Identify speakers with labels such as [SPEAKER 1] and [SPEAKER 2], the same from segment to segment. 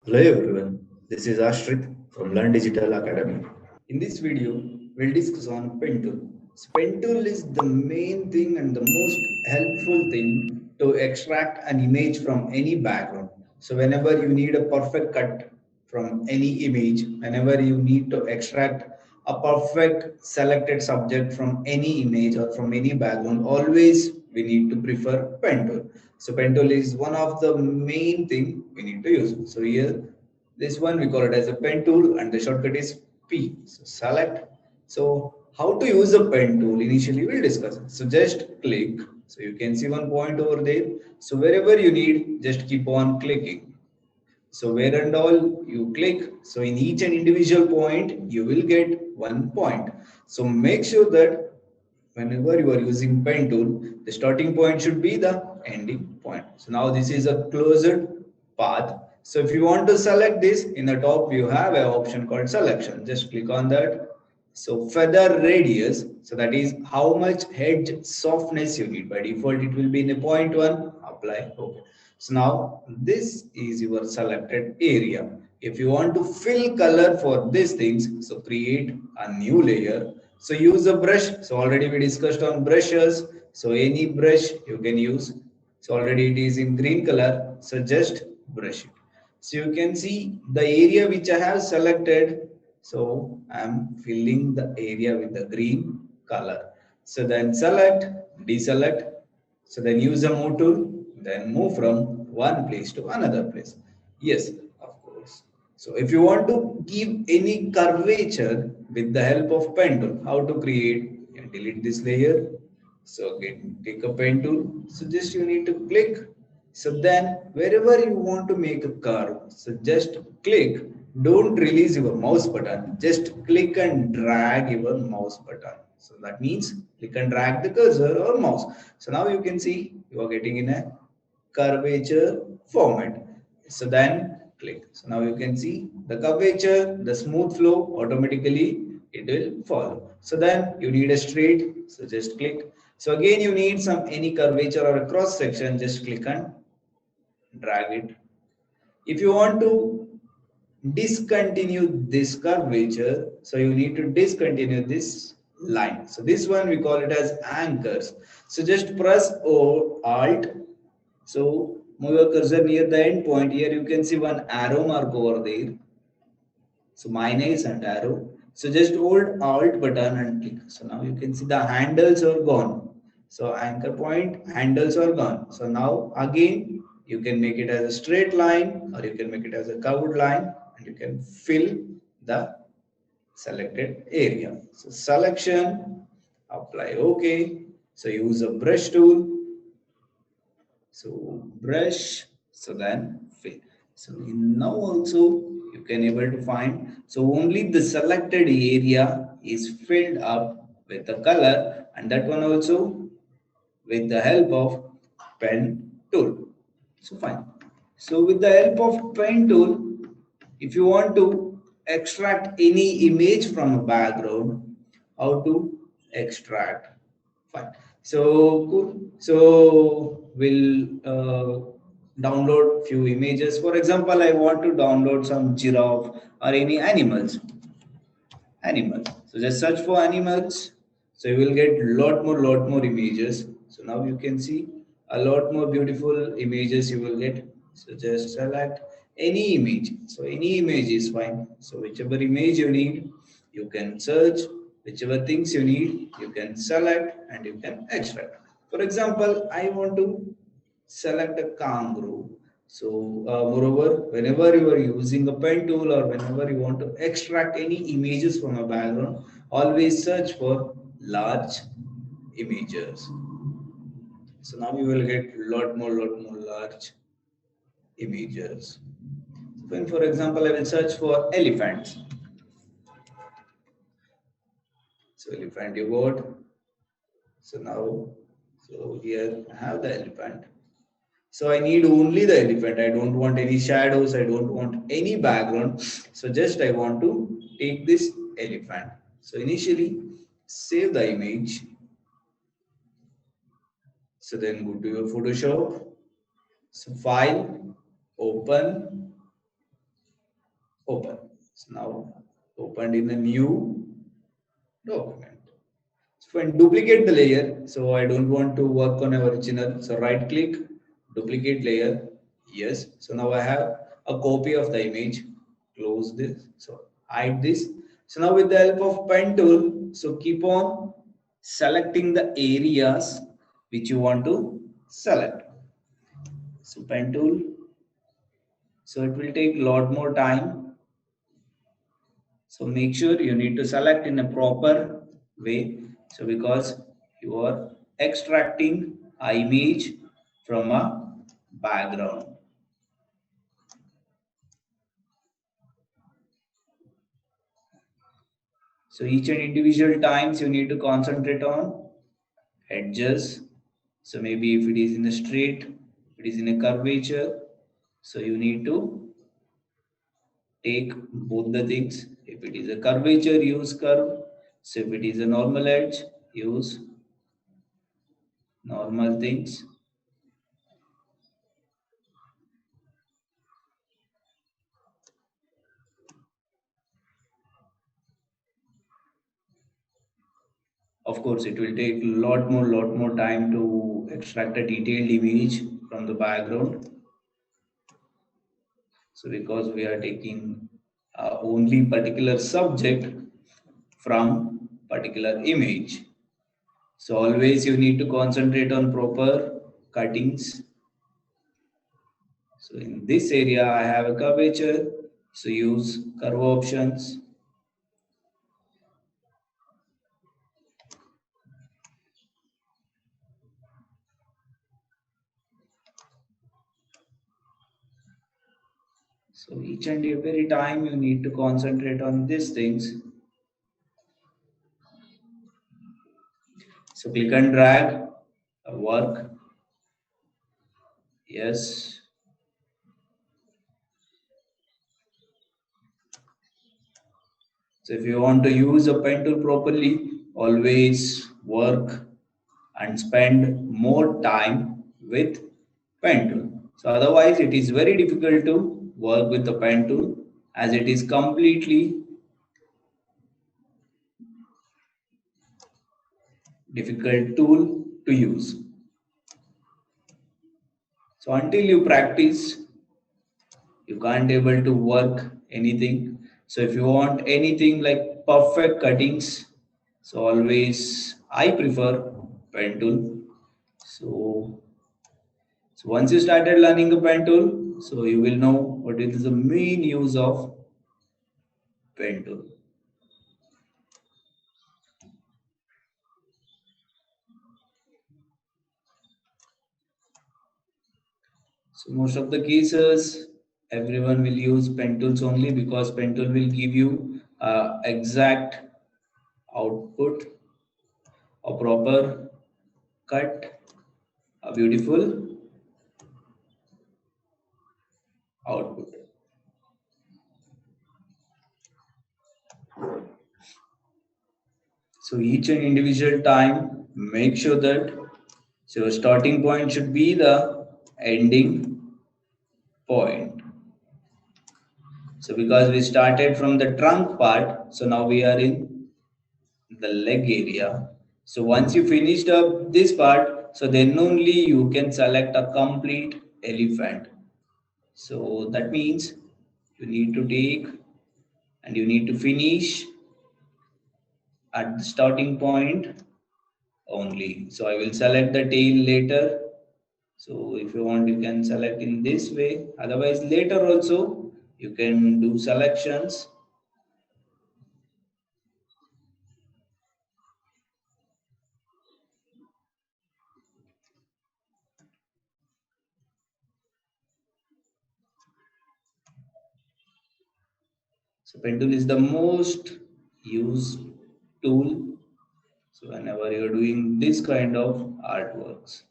[SPEAKER 1] Hello everyone, this is Ashrit from Learn Digital Academy. In this video, we'll discuss on pen tool. So pen tool is the main thing and the most helpful thing to extract an image from any background. So whenever you need a perfect cut from any image, whenever you need to extract a perfect selected subject from any image or from any background, always we need to prefer pen tool. So pen tool is one of the main thing we need to use. So here, this one we call it as a pen tool and the shortcut is P. So select. So how to use a pen tool initially we'll discuss. So just click. So you can see one point over there. So wherever you need, just keep on clicking. So where and all you click, so in each and individual point, you will get 1 point. So make sure that whenever you are using pen tool, the starting point should be the ending point. So now this is a closed path. So if you want to select this, in the top you have an option called selection. Just click on that. So feather radius, so that is how much edge softness you need. By default, it will be in a 0.1. Apply. Okay. So now this is your selected area. If you want to fill color for these things, so create a new layer. So use a brush. So already we discussed on brushes. So any brush you can use. So already it is in green color. So just brush it. So you can see the area which I have selected. So I'm filling the area with the green color. So then select, deselect. So then use the move tool, then move from one place to another place. Yes, of course. So if you want to give any curvature with the help of pen tool, how to create? You can delete this layer. So again, take a pen tool. So just you need to click. So then wherever you want to make a curve, so just click. Don't release your mouse button. Just click and drag your mouse button. So that means click and drag the cursor or mouse. So now you can see you are getting in a curvature format. So then click. So now you can see the curvature, the smooth flow automatically it will follow. So then you need a straight. So just click. So again you need some any curvature or a cross section. Just click and drag it. If you want to discontinue this curvature, so you need to discontinue this line. So this one we call it as anchors. So just press O Alt. So move your cursor near the end point. Here you can see one arrow mark over there. So minus and arrow. So just hold Alt button and click. So now you can see the handles are gone. So anchor point handles are gone. So now again you can make it as a straight line or you can make it as a curved line and you can fill the selected area. So selection, apply OK. So use a brush tool. So brush, so then fill. So now also you can able to find. So only the selected area is filled up with the color and that one also with the help of pen tool. So fine. So with the help of pen tool, if you want to extract any image from a background, how to extract? Fine. So cool. So we'll download few images. For example, I want to download some giraffe or any animals. Animals. So just search for animals. So you will get lot more images. So now you can see a lot more beautiful images you will get. So just select any image. So any image is fine. So whichever image you need, you can search. Whichever things you need, you can select and you can extract. For example, I want to select a kangaroo. So moreover, whenever you are using a pen tool or whenever you want to extract any images from a background, always search for large images. So now you will get lot more large images. When for example, I will search for elephants. So elephant you got. So now, so here I have the elephant. So I need only the elephant. I don't want any shadows. I don't want any background. So just I want to take this elephant. So initially save the image. So then go to your Photoshop. So file, open. open. So now opened in a new document. So when duplicate the layer, so I don't want to work on a original. So right click, duplicate layer. Yes. So now I have a copy of the image. Close this. So hide this. So now with the help of pen tool, so keep on selecting the areas which you want to select. So pen tool. So it will take a lot more time. So make sure you need to select in a proper way. So because you are extracting an image from a background. So each and individual times you need to concentrate on edges. So maybe if it is in a straight, it is in a curvature. So you need to take both the things. If it is a curvature, use curve. So if it is a normal edge, use normal things. Of course, it will take lot more time to extract a detailed image from the background. So because we are taking only particular subject from particular image. So always you need to concentrate on proper cuttings. So in this area, I have a curvature. So use curve options. So each and every time you need to concentrate on these things. So click and drag, work. Yes. So if you want to use a pen tool properly, always work and spend more time with pen tool. So otherwise it is very difficult to work with the pen tool as it is completely difficult tool to use. So until you practice, you can't able to work anything. So if you want anything like perfect cuttings, so always I prefer pen tool. So So once you started learning a pen tool, so you will know what is the main use of pen tool. So most of the cases, everyone will use pen tools only because pen tool will give you exact output, a proper cut, a beautiful output. So each and individual time, make sure that so your starting point should be the ending point. So because we started from the trunk part, so now we are in the leg area. So once you finished up this part, so then only you can select a complete elephant. So that means you need to take and you need to finish at the starting point only. So I will select the tail later. So if you want, you can select in this way. Otherwise, later also you can do selections. So pen tool is the most used tool. So whenever you're doing this kind of artworks.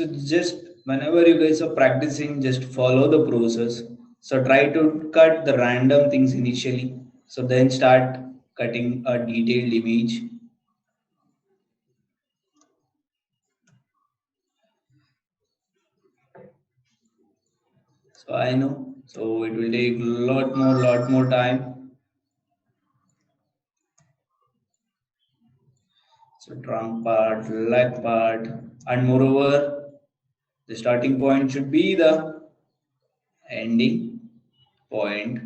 [SPEAKER 1] So just whenever you guys are practicing, just follow the process. So try to cut the random things initially. So then start cutting a detailed image. So I know. So it will take lot more time. So trunk part, leg part, and moreover, the starting point should be the ending point.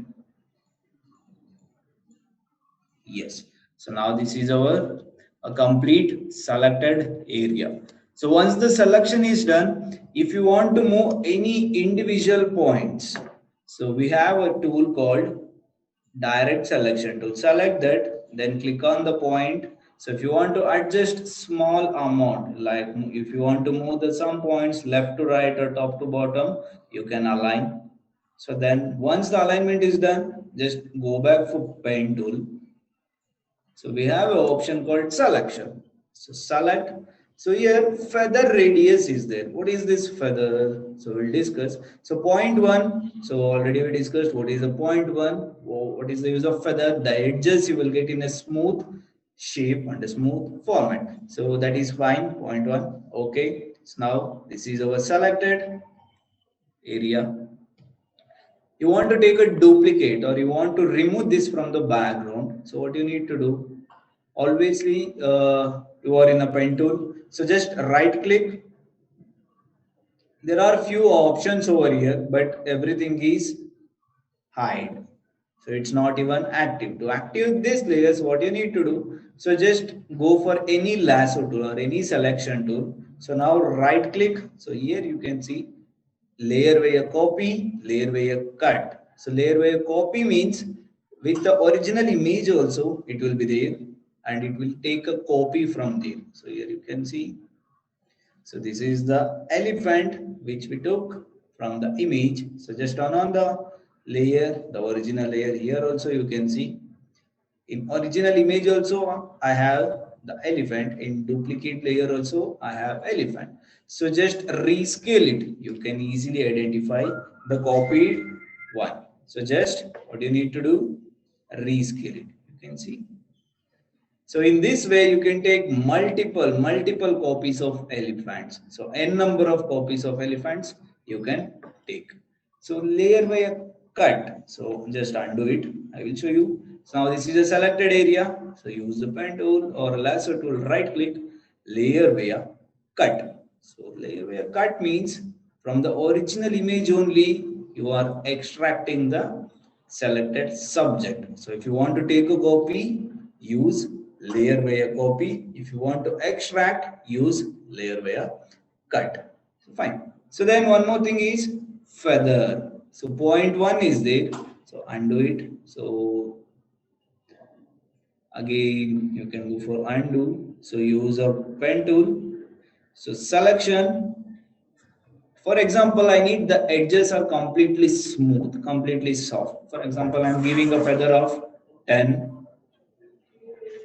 [SPEAKER 1] Yes. So now this is our a complete selected area. So once the selection is done, if you want to move any individual points, so we have a tool called direct selection tool. Select that, then click on the point. So if you want to adjust small amount, like if you want to move the some points left to right or top to bottom, you can align. So then once the alignment is done, just go back for pen tool. So we have an option called selection. So select. So here feather radius is there. What is this feather? So we'll discuss. So point one. So already we discussed what is a point one. What is the use of feather? The edges you will get in a smooth shape and a smooth format. So that is fine. Point one. Okay. So now this is our selected area. You want to take a duplicate or you want to remove this from the background. So what you need to do? Obviously you are in a pen tool, so just right click. There are few options over here, but everything is hide, so it's not even active. To active this layers, what you need to do, so just go for any lasso tool or any selection tool. So now right click. So here you can see layer where copy, layer where cut. So layer where copy means with the original image also it will be there, and it will take a copy from there. So here you can see. So this is the elephant which we took from the image. So just turn on the layer, the original layer. Here also you can see in original image also I have the elephant. In duplicate layer also I have elephant. So just rescale it. You can easily identify the copied one. So just what you need to do, rescale it. You can see. So in this way, you can take multiple copies of elephants. So n number of copies of elephants you can take. So layer by a cut. So just undo it. I will show you. So now this is a selected area. So use the pen tool or lasso tool. Right click. Layer by a cut. So layer by a cut means from the original image only you are extracting the selected subject. So if you want to take a copy, use layer by a copy. If you want to extract, use layer by a cut. So fine. So then one more thing is feather. So point one is there. So undo it. So again you can go for undo. So use a pen tool. So selection. For example, I need the edges are completely smooth, completely soft. For example, I'm giving a feather of 10.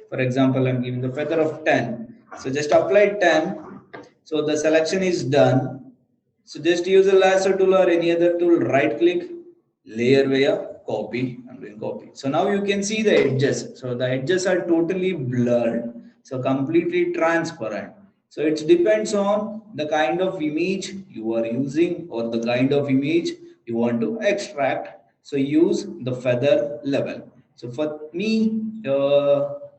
[SPEAKER 1] For example, I'm giving the feather of 10. So just apply 10. So the selection is done. So just use a lasso tool or any other tool, right click, layer via copy. I'm doing copy. So now you can see the edges. So the edges are totally blurred. So completely transparent. So it depends on the kind of image you are using or the kind of image you want to extract. So use the feather level. So for me,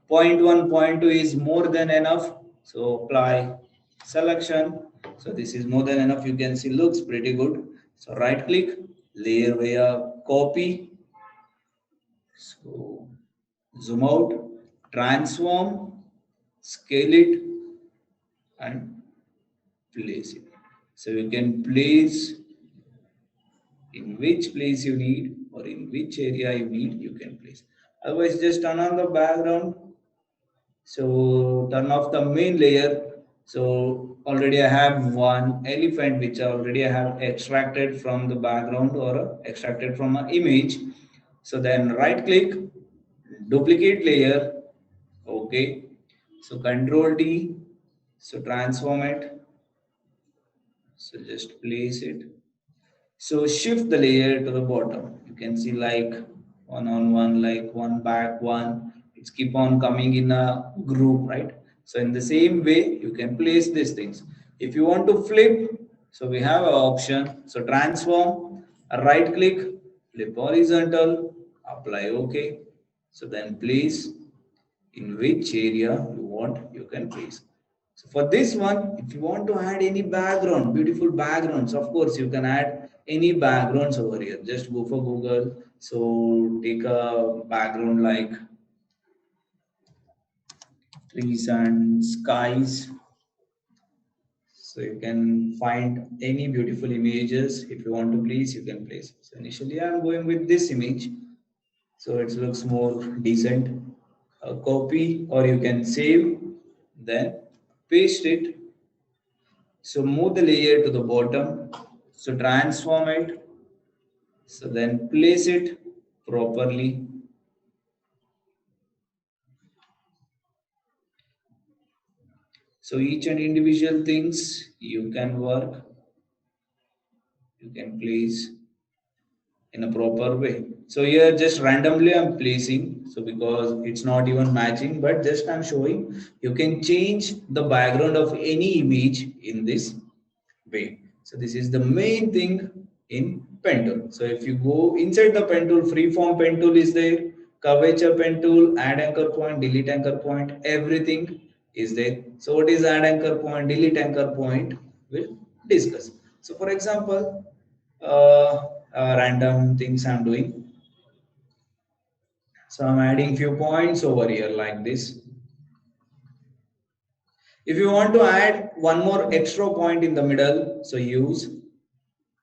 [SPEAKER 1] point one, point two is more than enough. So apply selection. So this is more than enough. You can see looks pretty good. So right click, layer via copy. So zoom out, transform, scale it, and place it. So you can place in which place you need or in which area you need, you can place. Otherwise, just turn on the background. So turn off the main layer. So already I have one elephant which already I have extracted from the background or extracted from an image. So then right click, duplicate layer. Okay. So control D. So transform it. So just place it. So shift the layer to the bottom. You can see like one on one, like one back one. It's keep on coming in a group, right? So in the same way, you can place these things. If you want to flip, so we have an option. So transform, right click, flip horizontal, apply OK. So then place in which area you want, you can place. So for this one, if you want to add any background, beautiful backgrounds, of course you can add any backgrounds over here. Just go for Google. So take a background like trees and skies. So you can find any beautiful images. If you want to place, you can place. So initially I'm going with this image. So it looks more decent. Copy or you can save, then paste it. So move the layer to the bottom. So transform it. So then place it properly. So each and individual things you can work, you can place in a proper way. So here just randomly I'm placing, so because it's not even matching, but just I'm showing you can change the background of any image in this way. So this is the main thing in pen tool. So if you go inside the pen tool, freeform pen tool is there, curvature pen tool, add anchor point, delete anchor point, everything is there. So what is add anchor point, delete anchor point, we'll discuss. So for example, random things I'm doing. So I'm adding few points over here like this. If you want to add one more extra point in the middle, so use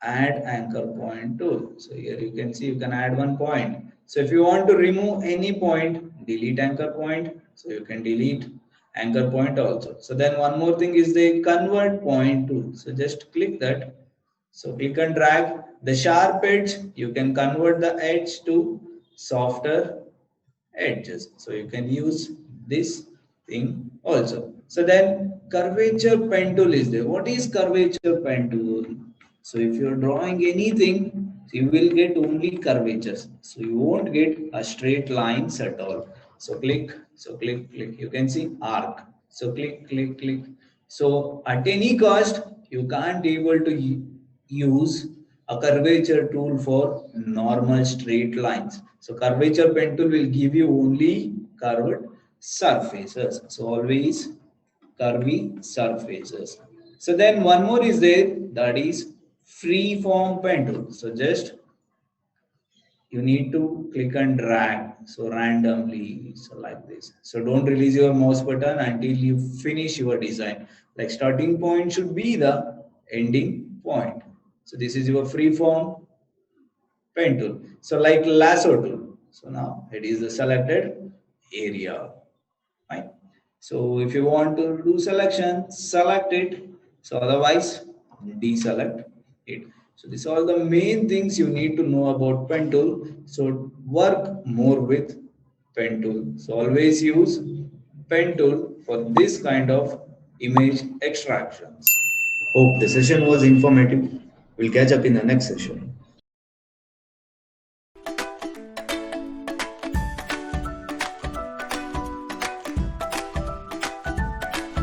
[SPEAKER 1] add anchor point tool. So here you can see you can add one point. So if you want to remove any point, delete anchor point. So you can delete anchor point also. So then one more thing is the convert point tool. So just click that. So click and drag the sharp edge. You can convert the edge to softer edges. So you can use this thing also. So then curvature pen tool is there. What is curvature pen tool? So if you're drawing anything, you will get only curvatures. So you won't get a straight lines at all. So click, click. You can see arc. So click, click. So at any cost, you can't able to use a curvature tool for normal straight lines. So curvature pen tool will give you only curved surfaces. So always curvy surfaces. So then one more is there, that is free form pen tool. So just you need to click and drag so randomly, so like this. So don't release your mouse button until you finish your design. Like starting point should be the ending point. So this is your free form pen tool. So like lasso tool. So now it is the selected area. Fine. So if you want to do selection, select it. So otherwise, deselect it. So these are all the main things you need to know about pen tool. So work more with pen tool. So always use pen tool for this kind of image extractions. Hope the session was informative. We'll catch up in the next session.